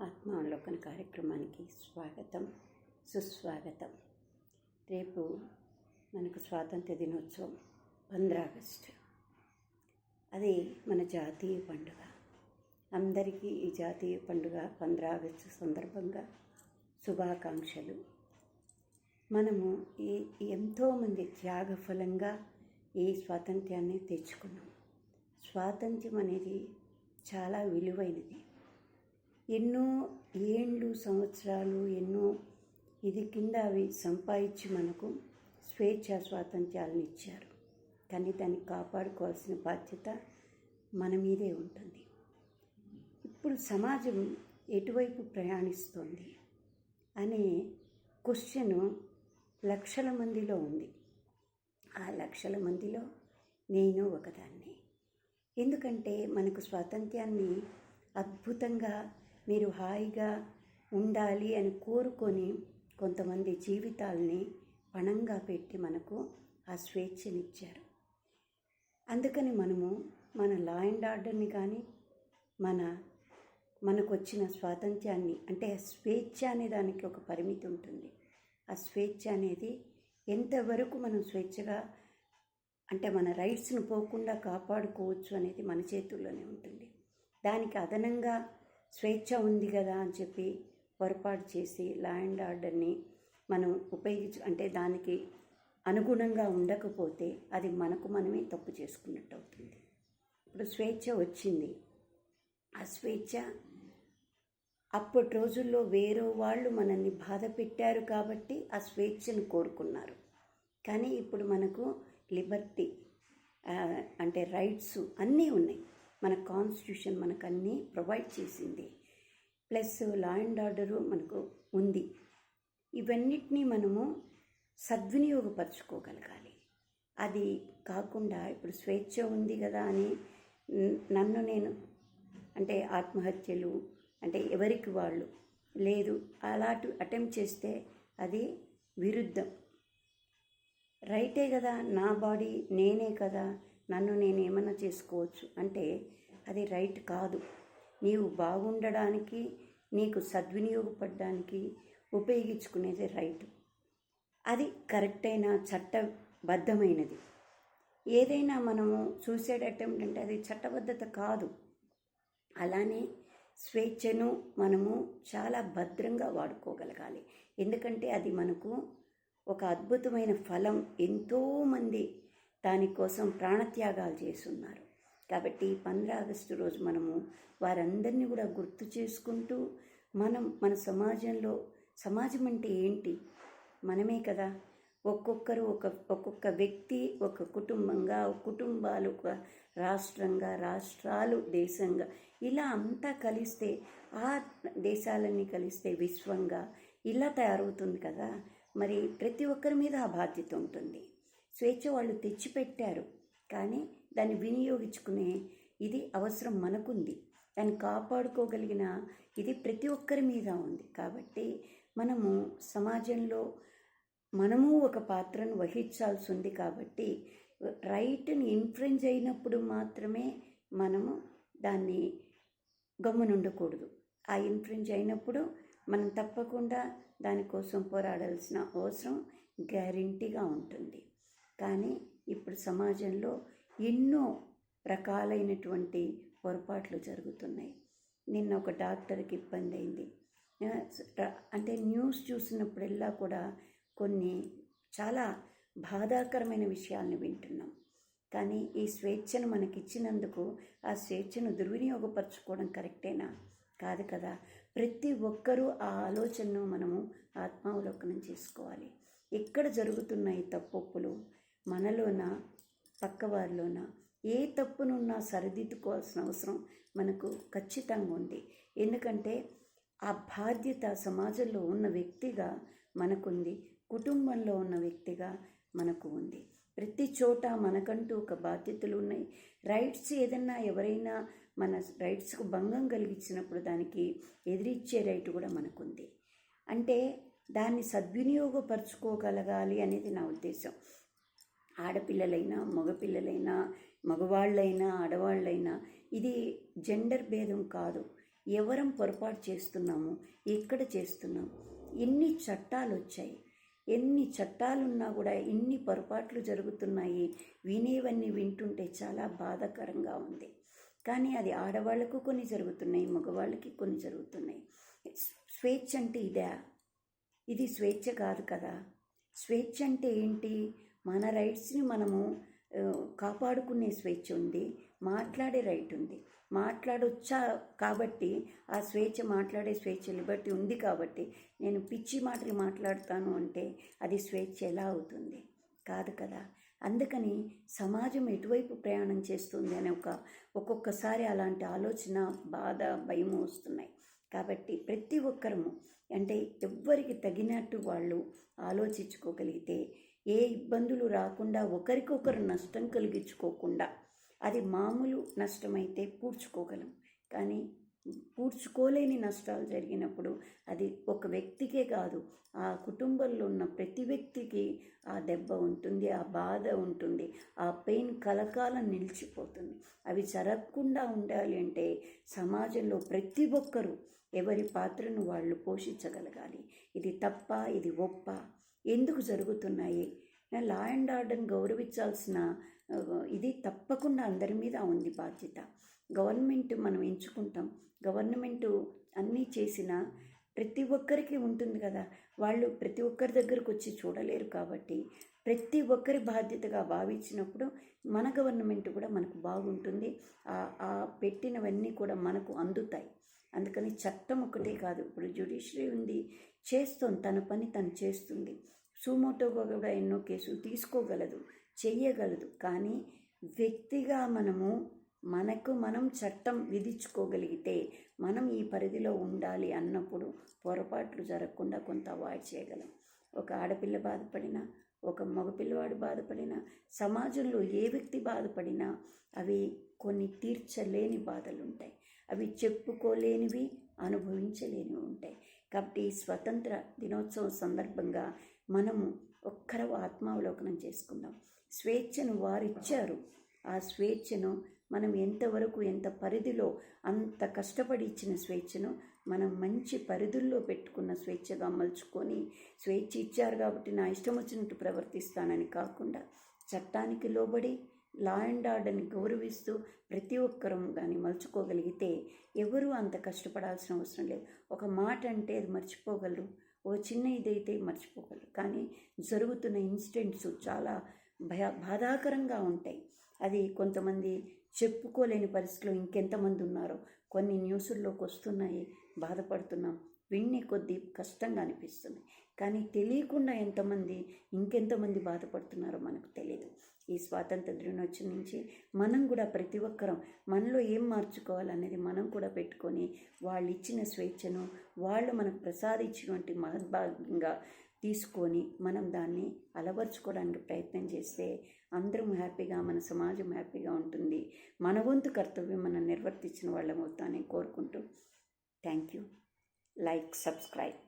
ఆత్మావలోకన కార్యక్రమానికి స్వాగతం, సుస్వాగతం. రేపు మనకు స్వాతంత్ర దినోత్సవం 15 ఆగస్టు. అది మన జాతీయ పండుగ. అందరికీ ఈ జాతీయ పండుగ 15 ఆగస్టు సందర్భంగా శుభాకాంక్షలు. మనము ఎంతోమంది త్యాగఫలంగా ఈ స్వాతంత్ర్యాన్ని తెచ్చుకున్నాం. స్వాతంత్ర్యం అనేది చాలా విలువైనది. ఎన్నో ఏండ్లు, సంవత్సరాలు, ఎన్నో ఇది కింద అవి సంపాదించి మనకు స్వేచ్ఛ స్వాతంత్ర్యాలను ఇచ్చారు. కానీ దాన్ని కాపాడుకోవాల్సిన బాధ్యత మన మీదే ఉంటుంది. ఇప్పుడు సమాజం ఎటువైపు ప్రయాణిస్తోంది అనే క్వశ్చన్ లక్షల మందిలో ఉంది. ఆ లక్షల మందిలో నేను ఒకదాన్ని. ఎందుకంటే మనకు స్వాతంత్ర్యాన్ని అద్భుతంగా మీరు హాయిగా ఉండాలి అని కోరుకొని కొంతమంది జీవితాలని పణంగా పెట్టి మనకు ఆ స్వేచ్ఛనిచ్చారు. అందుకని మనము మన లా అండ్ ఆర్డర్ని కానీ మనకు వచ్చిన స్వాతంత్ర్యాన్ని, అంటే స్వేచ్ఛ అనే దానికి ఒక పరిమితి ఉంటుంది. ఆ స్వేచ్ఛ అనేది ఎంతవరకు మనం స్వేచ్ఛగా, అంటే మన రైట్స్ను పోకుండా కాపాడుకోవచ్చు అనేది మన చేతుల్లోనే ఉంటుంది. దానికి అదనంగా స్వేచ్ఛ ఉంది కదా అని చెప్పి పొరపాటు చేసి లా అండ్ ఆర్డర్ని మనం అంటే దానికి అనుగుణంగా ఉండకపోతే అది మనకు మనమే తప్పు చేసుకున్నట్టు అవుతుంది. ఇప్పుడు స్వేచ్ఛ వచ్చింది. ఆ స్వేచ్ఛ అప్పటి రోజుల్లో వేరే వాళ్ళు మనల్ని బాధ పెట్టారు కాబట్టి ఆ స్వేచ్ఛను కోరుకున్నారు. కానీ ఇప్పుడు మనకు లిబర్టీ, అంటే రైట్స్ అన్నీ ఉన్నాయి. మన కాన్స్టిట్యూషన్ మనకు అన్నీ ప్రొవైడ్ చేసింది. ప్లస్ లా అండ్ ఆర్డరు మనకు ఉంది. ఇవన్నిటినీ మనము సద్వినియోగపరచుకోగలగాలి. అది కాకుండా ఇప్పుడు స్వేచ్ఛ ఉంది కదా అని నన్ను నేను, అంటే ఆత్మహత్యలు, అంటే ఎవరికి వాళ్ళు లేదు అలాంటి అటెంప్ట్ చేస్తే అది విరుద్ధం. రైటే కదా, నా బాడీ నేనే కదా, నన్ను నేను ఏమన్నా చేసుకోవచ్చు అంటే అది రైట్ కాదు. నీవు బాగుండడానికి, నీకు సద్వినియోగపడడానికి ఉపయోగించుకునేది రైట్. అది కరెక్ట్ అయిన చట్టబద్ధమైనది. ఏదైనా మనము సూసైడ్ అటెంప్ట్ అంటే అది చట్టబద్ధత కాదు. అలానే స్వేచ్ఛను మనము చాలా భద్రంగా వాడుకోగలగాలి. ఎందుకంటే అది మనకు ఒక అద్భుతమైన ఫలం. ఎంతోమంది దానికోసం ప్రాణత్యాగాలు చేస్తున్నారు. కాబట్టి 15 ఆగస్టు రోజు మనము వారందరినీ కూడా గుర్తు చేసుకుంటూ మన సమాజం అంటే ఏంటి? మనమే కదా. ఒక్కొక్కరు ఒక్కొక్క వ్యక్తి ఒక కుటుంబంగా, కుటుంబాలు ఒక రాష్ట్రంగా, రాష్ట్రాలు దేశంగా, ఇలా అంతా కలిస్తే ఆ దేశాలన్నీ కలిస్తే విశ్వంగా ఇలా తయారవుతుంది కదా. మరి ప్రతి ఒక్కరి మీద ఆ బాధ్యత ఉంటుంది. స్వేచ్ఛ వాళ్ళు తెచ్చిపెట్టారు, కానీ దాన్ని వినియోగించుకునే ఇది అవసరం మనకుంది. దాన్ని కాపాడుకోగలిగిన ఇది ప్రతి ఒక్కరి మీద ఉంది. కాబట్టి మనము సమాజంలో మనము ఒక పాత్రను వహించాల్సి ఉంది. కాబట్టి రైట్ని ఇన్ఫ్లుయెన్స్ అయినప్పుడు మాత్రమే మనము దాన్ని గమ్మునుండకూడదు. ఆ ఇన్ఫ్లుయెన్స్ అయినప్పుడు మనం తప్పకుండా దానికోసం పోరాడాల్సిన అవసరం గ్యారెంటీగా ఉంటుంది. కానీ ఇప్పుడు సమాజంలో ఎన్నో రకాలైనటువంటి పొరపాట్లు జరుగుతున్నాయి. నిన్న ఒక డాక్టర్కి ఇబ్బంది అయింది. అంటే న్యూస్ చూసినప్పుడల్లా కూడా కొన్ని చాలా బాధాకరమైన విషయాలను వింటున్నాం. కానీ ఈ స్వేచ్ఛను మనకిచ్చినందుకు ఆ స్వేచ్ఛను దుర్వినియోగపరచుకోవడం కరెక్టేనా? కాదు కదా. ప్రతి ఒక్కరూ ఆ ఆలోచనను మనము ఆత్మావలోకనం చేసుకోవాలి. ఎక్కడ జరుగుతున్నాయి తప్పులు? మనలోనా, పక్కవారిలోనా? ఏ తప్పునున్నా సరిదిద్దుకోవాల్సిన అవసరం మనకు ఖచ్చితంగా ఉంది. ఎందుకంటే ఆ బాధ్యత సమాజంలో ఉన్న వ్యక్తిగా మనకుంది, కుటుంబంలో ఉన్న వ్యక్తిగా మనకు ఉంది. ప్రతి చోట మనకంటూ ఒక బాధ్యతలు ఉన్నాయి. రైట్స్ ఏదన్నా ఎవరైనా మన రైట్స్కు భంగం కలిగించినప్పుడు దానికి ఎదిరిచ్చే రైట్ కూడా మనకుంది. అంటే దాన్ని సద్వినియోగపరచుకోగలగాలి అనేది నా ఉద్దేశం. ఆడపిల్లలైనా, మగపిల్లలైనా, మగవాళ్ళైనా, ఆడవాళ్ళైనా, ఇది జెండర్ భేదం కాదు. ఎవరం పొరపాటు చేస్తున్నాము, ఎక్కడ చేస్తున్నాము. ఎన్ని చట్టాలు వచ్చాయి, ఎన్ని చట్టాలున్నా కూడా ఎన్ని పొరపాట్లు జరుగుతున్నాయి. వినేవన్నీ వింటుంటే చాలా బాధాకరంగా ఉంది. కానీ అది ఆడవాళ్లకు కొన్ని జరుగుతున్నాయి, మగవాళ్ళకి కొన్ని జరుగుతున్నాయి. స్వేచ్ఛ అంటే ఇదే? ఇది స్వేచ్ఛ కాదు కదా. స్వేచ్ఛ అంటే ఏంటి? మన రైట్స్ని మనము కాపాడుకునే స్వేచ్ఛ ఉంది, మాట్లాడే రైట్ ఉంది. మాట్లాడొచ్చా కాబట్టి ఆ స్వేచ్ఛ, మాట్లాడే స్వేచ్ఛ, లిబర్టీ ఉంది కాబట్టి నేను పిచ్చి మాటలు మాట్లాడతాను అంటే అది స్వేచ్ఛ ఎలా అవుతుంది? కాదు కదా. అందుకని సమాజం ఎటువైపు ప్రయాణం చేస్తుంది అనే ఒక్కొక్కసారి అలాంటి ఆలోచన, బాధ, భయము వస్తున్నాయి. కాబట్టి ప్రతి ఒక్కరము అంటే ఎవ్వరికి తగినట్టు వాళ్ళు ఆలోచించుకోగలిగితే, ఏ ఇబ్బందులు రాకుండా, ఒకరికొకరు నష్టం కలిగించుకోకుండా, అది మామూలు నష్టమైతే పూడ్చుకోగలం. కానీ పూడ్చుకోలేని నష్టాలు జరిగినప్పుడు అది ఒక వ్యక్తికే కాదు, ఆ కుటుంబంలో ఉన్న ప్రతి వ్యక్తికి ఆ దెబ్బ ఉంటుంది, ఆ బాధ ఉంటుంది, ఆ పెయిన్ కలకాలం నిలిచిపోతుంది. అవి జరగకుండా ఉండాలి అంటే సమాజంలో ప్రతి ఒక్కరూ ఎవరి పాత్రను వాళ్ళు పోషించగలగాలి. ఇది తప్ప, ఇది ఒప్ప, ఎందుకు జరుగుతున్నాయి? లా అండ్ ఆర్డర్ని గౌరవించాల్సిన ఇది తప్పకుండా అందరి మీద ఉంది బాధ్యత. గవర్నమెంట్ మనం ఎంచుకుంటాం, గవర్నమెంటు అన్నీ చేసినా ప్రతి ఒక్కరికి ఉంటుంది కదా. వాళ్ళు ప్రతి ఒక్కరి దగ్గరకు వచ్చి చూడలేరు కాబట్టి ప్రతి ఒక్కరి బాధ్యతగా భావించినప్పుడు మన గవర్నమెంట్ కూడా మనకు బాగుంటుంది. ఆ పెట్టినవన్నీ కూడా మనకు అందుతాయి. అందుకని చట్టం ఒకటే కాదు, ఇప్పుడు జ్యుడిషియరీ ఉంది, చేస్తుంది, తన పని తను చేస్తుంది. సుమోటోగా కూడా ఎన్నో కేసులు తీసుకోగలదు, చెయ్యగలదు. కానీ వ్యక్తిగా మనకు మనం చట్టం విధించుకోగలిగితే, మనం ఈ పరిధిలో ఉండాలి అన్నప్పుడు పొరపాట్లు జరగకుండా కొంత అవాయిడ్ చేయగలం. ఒక ఆడపిల్ల బాధపడినా, ఒక మగపిల్లవాడు బాధపడినా, సమాజంలో ఏ వ్యక్తి బాధపడినా అవి కొన్ని తీర్చలేని బాధలు ఉంటాయి, అవి చెప్పుకోలేనివి, అనుభవించలేనివి ఉంటాయి. కాబట్టి స్వతంత్ర దినోత్సవం సందర్భంగా మనము ఒక్కరవ ఆత్మావలోకనం చేసుకుందాం. స్వేచ్ఛను వారిచ్చారు, ఆ స్వేచ్ఛను మనం ఎంతవరకు, ఎంత పరిధిలో, అంత కష్టపడి ఇచ్చిన స్వేచ్ఛను మనం మంచి పరిధుల్లో పెట్టుకున్న స్వేచ్ఛగా మలుచుకొని, స్వేచ్ఛ ఇచ్చారు కాబట్టి నా ఇష్టం వచ్చినట్టు ప్రవర్తిస్తానని కాకుండా, చట్టానికి లోబడి లా అండ్ ఆర్డర్ని గౌరవిస్తూ ప్రతి ఒక్కరూ కానీ మలుచుకోగలిగితే ఎవరూ అంత కష్టపడాల్సిన అవసరం లేదు. ఒక మాట అంటే అది మర్చిపోగలరు, ఓ చిన్న ఇదైతే మర్చిపోగలరు. కానీ జరుగుతున్న ఇన్సిడెంట్స్ చాలా బాధాకరంగా ఉంటాయి. అది కొంతమంది చెప్పుకోలేని పరిస్థితిలో ఇంకెంతమంది ఉన్నారో కొన్ని న్యూసుల్లోకి వస్తున్నాయి, బాధపడుతున్నాం. విన్ని కొద్దీ కష్టంగా అనిపిస్తుంది. కానీ తెలియకుండా ఇంకెంతమంది బాధపడుతున్నారో మనకు తెలియదు. ఈ స్వాతంత్ర దినోత్సవం నుంచి మనం కూడా ప్రతి ఒక్కరం మనలో ఏం మార్చుకోవాలనేది మనం కూడా పెట్టుకొని, వాళ్ళు ఇచ్చిన స్వేచ్ఛను వాళ్ళు మనకు ప్రసాదించినటువంటి మహద్భాగ్యంగా తీసుకొని మనం దాన్ని అలవర్చుకోవడానికి ప్రయత్నం చేస్తే అందరం హ్యాపీగా, మన సమాజం హ్యాపీగా ఉంటుంది. మన వంతు కర్తవ్యం మనం నిర్వర్తించిన వాళ్ళం అవుతానని కోరుకుంటూ, థ్యాంక్ యూ. Like, subscribe.